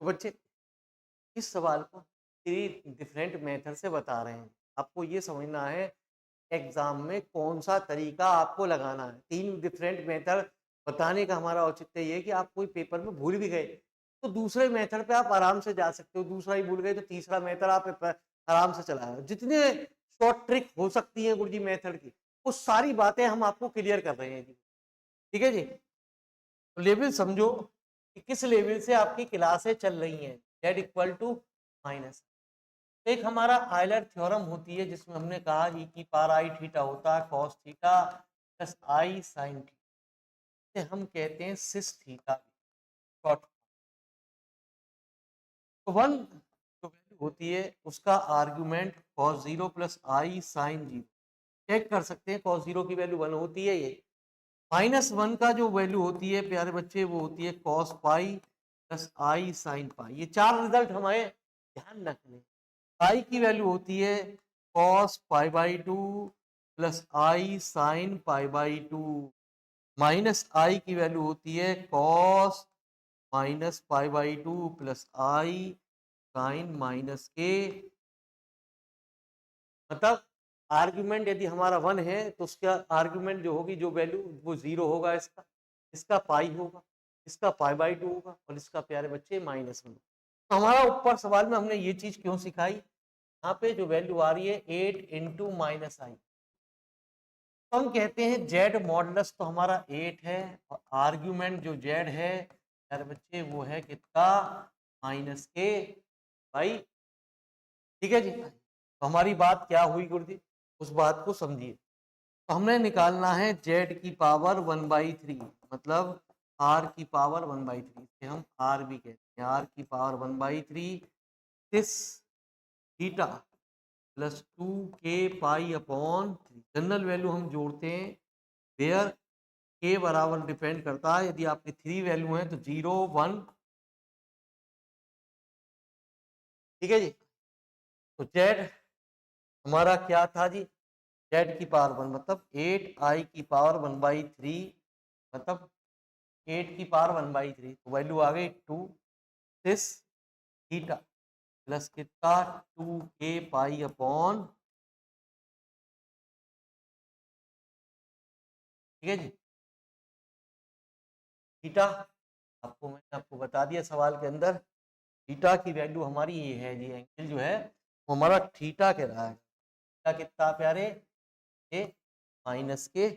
तो बच्चे इस सवाल को 3 डिफरेंट मेथड से बता रहे हैं। आपको ये समझना है एग्जाम में कौन सा तरीका आपको लगाना है। 3 डिफरेंट मेथड बताने का हमारा औचित्य ये है कि आप कोई पेपर में भूल भी गए तो दूसरे मेथड पे आप आराम से जा सकते हो, दूसरा ही भूल गए तो तीसरा मेथड आप आराम से चलाओ। जितने शॉर्ट ट्रिक हो सकती है गुरुजी मेथड की, वो सारी बातें हम आपको क्लियर कर रहे हैं जी। ठीक है जी। तो लेवल समझो कि किस लेवल से आपकी क्लासें चल रही हैं। z इक्वल टू माइनस, एक हमारा आयलर थ्योरम होती है जिसमें हमने कहा ई की पावर आई थीटा होता है cos theta plus I sine theta, हम कहते हैं सिस थीटा शॉर्ट। तो वन जो वैल्यू होती है उसका argument cos zero plus I sine zero, check कर सकते हैं कॉस जीरो की वैल्यू 1 होती है। ये -1 का जो वैल्यू होती है प्यारे बच्चे वो होती है cos pi plus I sine पाई। ये 4 रिजल्ट हमारे ध्यान रखने। आई की वैल्यू होती है cos pi by two plus I sine pi by two, minus I की वैल्यू होती है cos minus pi by two plus I sine minus के। मतलब आर्ग्यूमेंट यदि हमारा 1 है तो उसका आर्ग्यूमेंट जो होगी जो वैल्यू वो 0 होगा, इसका इसका पाई होगा, इसका पाई बाई टू होगा और इसका प्यारे बच्चे -1। तो हमारा ऊपर सवाल में हमने ये चीज क्यों सिखाई, यहाँ पे जो वैल्यू आ रही है 8 इंटू माइनस आई, तो हम कहते हैं जेड मॉडुलस तो हमारा 8 है और आर्ग्यूमेंट जो जेड है प्यारे बच्चे वो है कितना -k बाई। ठीक है जी। तो हमारी बात क्या हुई गुरुजी, उस बात को समझिए। तो हमने निकालना है जेड की पावर 1/3, मतलब आर की पावर 1/3, इसे हम आर भी कहते हैं, आर की power 1/3 this theta plus 2k pi upon 3। General value हम जोड़ते हैं वेयर k बराबर डिपेंड करता है, यदि आपकी 3 वैल्यू है तो 0 1। ठीक है जी। तो जेड हमारा क्या था जी, जेड की पावर 1 मतलब 8 आई की पावर 1/3, मतलब 8 की पावर 1/3, तो वैल्यू आ गई 2 दिस थीटा प्लस कितना 2k पाई अपॉन। ठीक है जी। थीटा मैंने आपको बता दिया सवाल के अंदर, थीटा की वैल्यू हमारी ये है जी, एंगल जो है वो हमारा थीटा कह रहा है। थीटा कितना प्यारे, ये -k।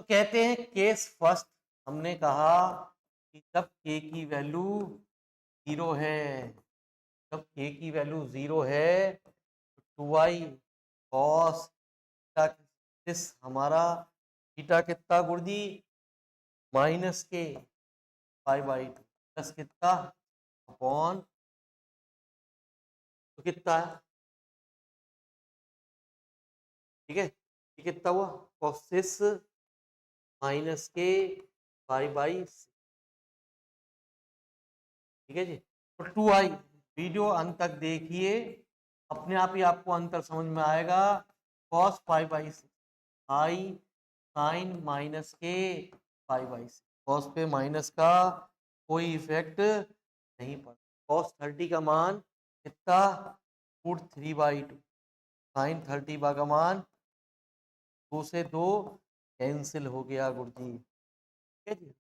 तो कहते हैं केस फर्स्ट, हमने कहा कि जब k की वैल्यू 0 है, जब k की वैल्यू 0 है तो 2i cos दिस हमारा थीटा कितना गुरुजी -k पाई/2 प्लस कितना अपॉन, तो कितना है, ठीक है ये कितना हुआ कोसिस -k पाई/6। ठीक है जी। तो 2i, वीडियो अंत तक देखिए, अपने आप ही आपको अंतर समझ में आएगा। cos पाई/6 आई साइन -k पाई/6, cos पे माइनस का कोई इफेक्ट नहीं पड़ता। cos 30 का मान कितना √3/2, साइन 30 का मान 2 से 2 कैंसिल हो गया गुरुजी। ठीक है जी।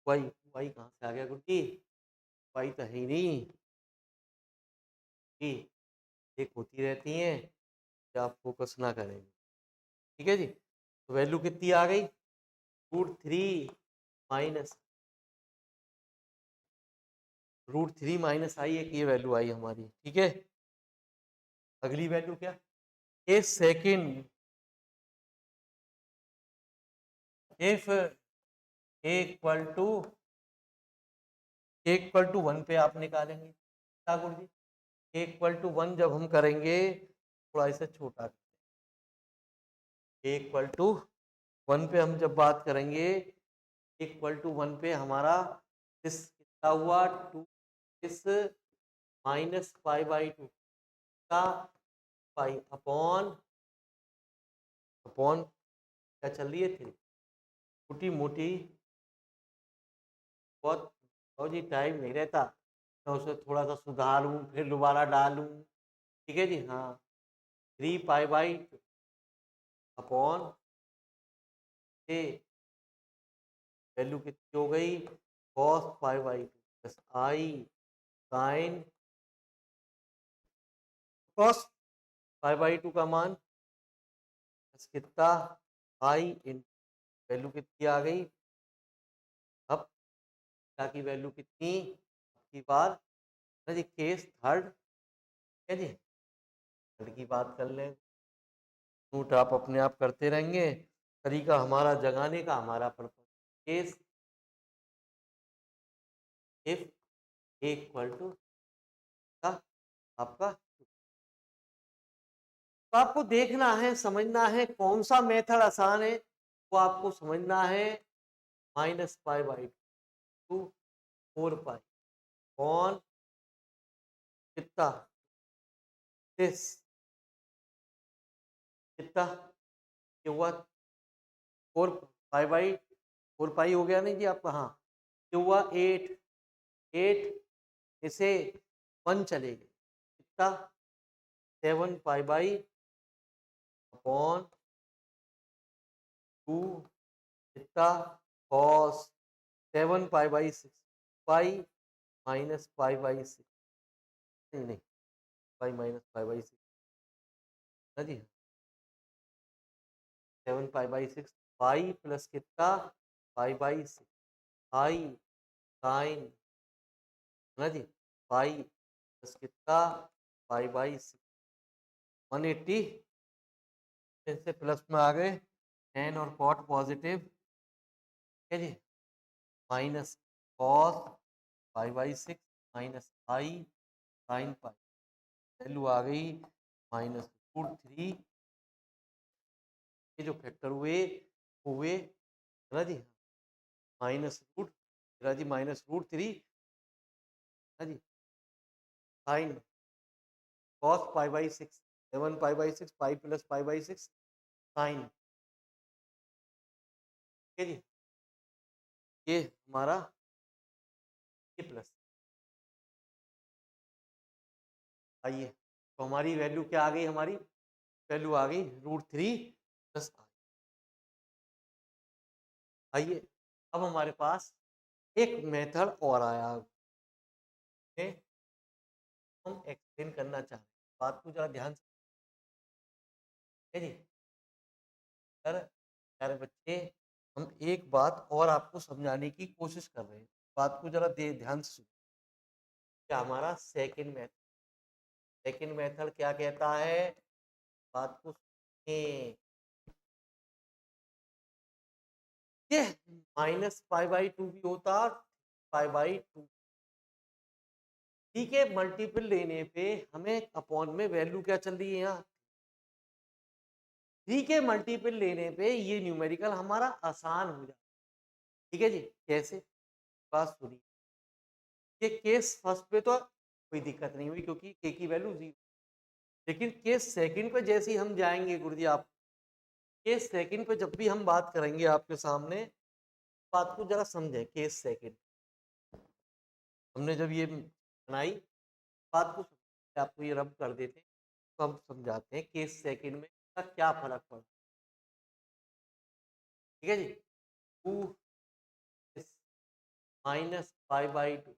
वाई वाई कहाँ से आ गया गुरुजी, वाई तो है ही नहीं जी, एक होती रहती हैं कि आप फोकस ना करेंगे। ठीक है जी। तो वैल्यू कितनी आ गई √3 माइनस √3 माइनस आई, एक ये वैल्यू आई हमारी। ठीक है। अगली वैल्यू क्या, A second if A equal to 1 पे आप निकालेंगे क्या गुरुजी, ए इक्वल टू 1 जब हम करेंगे थोड़ा इसे छोटा, ए इक्वल टू 1 पे हम जब बात करेंगे, इक्वल टू 1 पे हमारा इस कितना हुआ 2 इस -पाई/2 का पाई अपॉन अपॉन क्या चल रही है 3, छोटी मोटी बहुत और जी टाइम नहीं रहता, मैं उसे थोड़ा सा सुधारूँ फिर दोबारा डालूँ। ठीक है जी, हाँ 3 पाई/2 अपॉन ए वैल्यू कितनी हो गई cos पाई/2 plus I sign cos पाई/2 का मान प्लस कितना आई इन वैल्यू कितनी आ गई। अब क्या की वैल्यू कितनी की बार ना जी केस थर्ड है जी, थर्ड की बात कर लें। नोट आप अपने आप करते रहेंगे, तरीका हमारा जगाने का हमारा purpose. Case if A equal to का आपका, तो आपको देखना है समझना है कौन सा मेथड आसान है, वो आपको समझना है। -π/2 4 पाई कौन कितना दिस कितना ये हुआ 4 पाई हो गया नहीं जी आपका, हाँ ये हुआ 8 इसे 1 चलेगी कितना 7 पाई/2 कितना cos 7 पाई/6 पाई माइनस पाई/6 नहीं नहीं पाई माइनस पाई/6 ना जी 7 पाई/6 पाई प्लस कितना पाई/6 आई साइन ना जी पाई प्लस कितना पाई/6 180 से प्लस में आ गए एन और कॉट पॉजिटिव है जी माइनस कॉस पाई/6 माइनस आई साइन पाई वैल्यू आ गई -√3। ये जो फैक्टर हुए है ना जी माइनस रूट है जी -√3 है जी साइन कॉस पाई/6 7 पाई/6 पाई प्लस पाई/6 साइन। ठीक है जी, ये हमारा ये प्लस आइए, तो हमारी वैल्यू क्या आ गई, हमारी वैल्यू आ गई √3 प्लस आइए अब हमारे पास एक मेथड और आया है, हम एक्सप्लेन करना चाहते हैं बात को जरा ध्यान से। है जी सर प्यारे बच्चे, हम एक बात और आपको समझाने की कोशिश कर रहे हैं, बात को जरा ध्यान से सुनिए। क्या हमारा सेकंड मेथड क्या कहता है, बात को सुनिए। ये -π/2 भी होता π/2 ठीक है, मल्टीपल लेने पे हमें अपॉन में वैल्यू क्या चल रही है यहाँ 3 के मल्टीपल लेने पे ये न्यूमेरिकल हमारा आसान हो जाता है। ठीक है जी, कैसे बात सुनिए। ये केस फर्स्ट पे तो कोई दिक्कत नहीं हुई क्योंकि के की वैल्यू 0, लेकिन केस सेकंड पे जैसे ही हम जाएंगे गुरुजी आप, केस सेकंड पे जब भी हम बात करेंगे आपके सामने, बात को जरा समझें। केस सेकंड हमने जब ये बनाई बात को आपको ये रब कर देते हैं, तो हम समझाते हैं केस सेकंड में का क्या फर्क पड़ा। ठीक है जी, 2 -π/2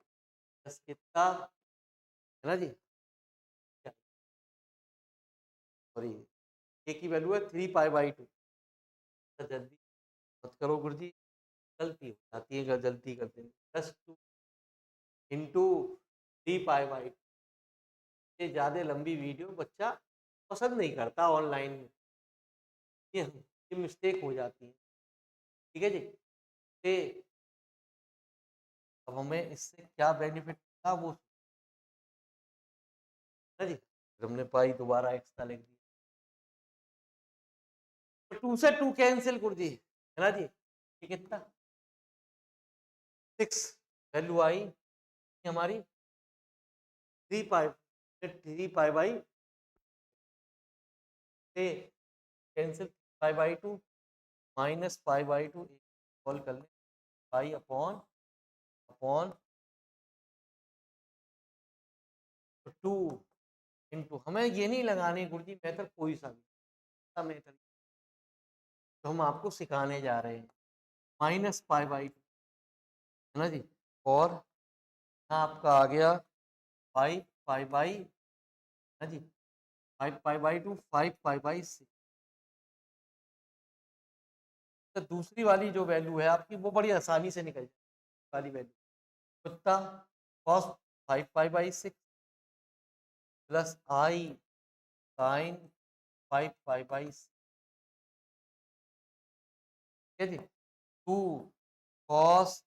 प्लस कितना है ना जी, सॉरी ए की वैल्यू है 3 π/2। जल्दी मत करो गुरुजी, गलती हो जाती है, गलती करते हैं +2 इंटू 3 π/2 से ज़्यादा लंबी वीडियो बच्चा पसंद नहीं करता ऑनलाइन में, ये मिस्टेक हो जाती है। ठीक है जी, ते अब हमें इससे क्या बेनिफिट था वो है जी, हमने पाई दोबारा एक्स्ट्रा लिख दिया, तो 2 से 2 कैंसिल कर दी है ना जी, ये कितना 6 वैल्यू आई हमारी 3 पाई से कैंसिल π/2 -π/2 कॉल कर ले पाई अपॉन अपॉन 2 इंटू, हमें ये नहीं लगाने गुरुजी मेथड कोई सा भी मेथड तो हम आपको सिखाने जा रहे हैं, माइनस पाई बाई टू है ना जी। और यहाँ आपका आ गया 5 पाई बाई है जी, 5 pi by to 5 pi by 6। तो दूसरी वाली जो वैल्यू है आपकी वो बड़ी आसानी से निकल जाएगी वाली वैल्यू, कितना cos 5 pi by 6 plus I sine 5 pi by 6, ठीक है जी। 2 cos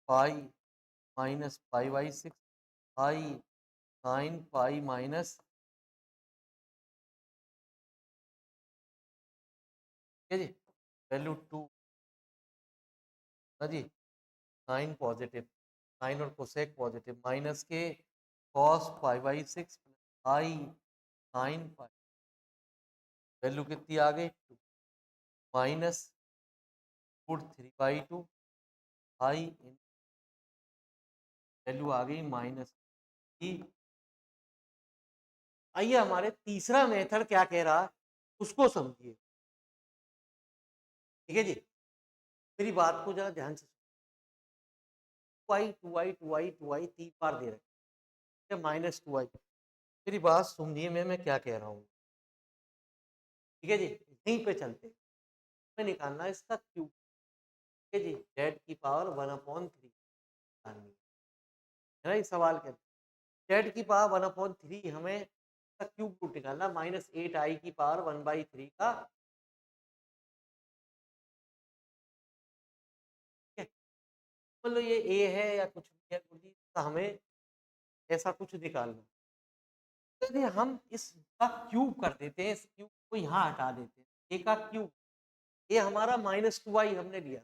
pi minus pi by 6 I sine pi minus, ठीक है जी। वैल्यू 2 है जी, साइन पॉजिटिव, साइन और कोसेक पॉजिटिव, माइनस के cos pi by 6 I sine pi, value कितनी आ गई 2 minus root 3 by 2 I, value आ गई माइनस ई। आइए हमारे तीसरा मेथड क्या कह रहा है उसको समझिए, ठीक है जी। मेरी बात को जरा ध्यान से, 2i 2i 2i 2i 3 बार दे रखे माइनस 2i, मेरी बात सुनिए मैं क्या कह रहा हूँ, ठीक है जी। यहीं पे चलते हमें निकालना है इसका क्यूब, ठीक है जी, जेड की पावर 1/3 निकालनी है ना। इस सवाल के जेड की पावर 1/3 हमें इसका क्यूब रूट निकालना, माइनस 8i की पावर 1/3 का, ठीक है। मतलब ये ए है या कुछ भी है तो हमें ऐसा कुछ निकालना, तो यदि हम इसका क्यूब कर देते हैं, इस क्यूब को यहाँ हटा देते हैं, ए का क्यूब, ये हमारा -2i हमने लिया,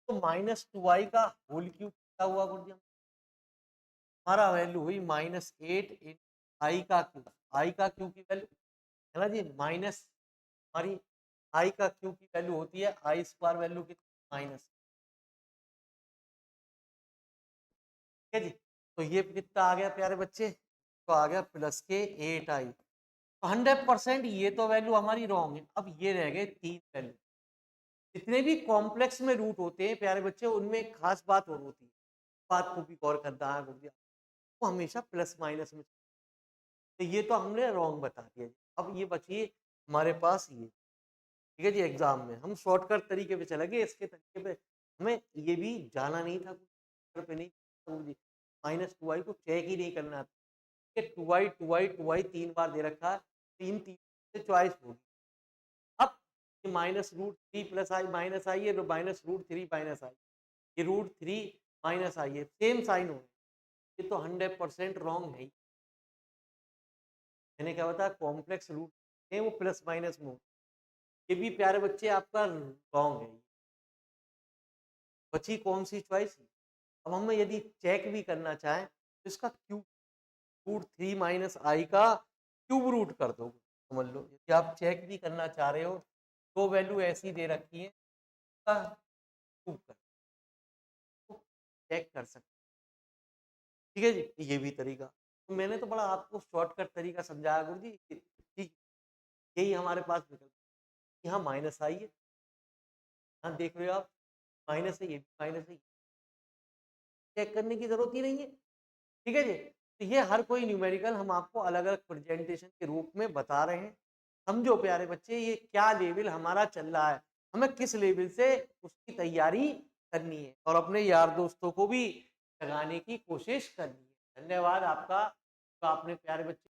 तो -2i का होल क्यूब क्या हुआ गुरुजी, हमारा वैल्यू हुई -8 इन आई का क्यूब, आई का क्यूब की वैल्यू है ना जी माइनस, हमारी आई का क्यूब की वैल्यू होती है आई स्क्वायर, वैल्यू कितनी माइनस, ठीक है जी। तो ये कितना आ गया प्यारे बच्चे, तो आ गया प्लस के 8i, 100% ये तो वैल्यू हमारी रॉन्ग है। अब ये रह गए 3 वैल्यू, जितने भी कॉम्प्लेक्स में रूट होते हैं प्यारे बच्चे उनमें एक खास बात और होती है, बात को भी गौर करना है गुरुजी, वो हमेशा प्लस माइनस में, तो ये तो हमने रॉन्ग बता दिया। अब ये बचिए हमारे पास ये, ठीक है जी। एग्जाम में हम शॉर्टकट तरीके पे चले गए, इसके तरीके पे हमें ये भी जाना नहीं था, पे नहीं -2i को चेक ही नहीं करना था, 2i 2i 2i 3 बार दे रखा है, तीन तीन से चॉइस होगी। अब -√3 प्लस आई माइनस आई है, तो -√3 माइनस आई, ये √3 माइनस आई है, सेम साइन हो, ये तो 100% रॉन्ग है। मैंने क्या बताया, कॉम्प्लेक्स रूट है वो प्लस माइनस में, ये भी प्यारे बच्चे आपका रॉन्ग है। बची कौन सी चॉइस, अब हम यदि चेक भी करना चाहें तो इसका क्यूब, √3 माइनस आई का क्यूब रूट कर दो, समझ लो यदि आप चेक भी करना चाह रहे हो, तो वैल्यू ऐसी दे रखी है, इसका क्यूब कर तो चेक कर सकते, ठीक है जी। ये भी तरीका, तो मैंने तो बड़ा आपको शॉर्टकट तरीका समझाया गुरु जी, ठीक, यही हमारे पास विकल्प, यहाँ माइनस आई है, यहाँ देख रहे हो आप माइनस है, ये भी माइनस है, चेक करने की जरूरत ही नहीं है, ठीक है जी। तो ये हर कोई न्यूमेरिकल हम आपको अलग अलग प्रेजेंटेशन के रूप में बता रहे हैं, समझो प्यारे बच्चे ये क्या लेवल हमारा चल रहा है, हमें किस लेवल से उसकी तैयारी करनी है, और अपने यार दोस्तों को भी लगाने की कोशिश करनी है। धन्यवाद आपका, तो आपने प्यारे बच्चे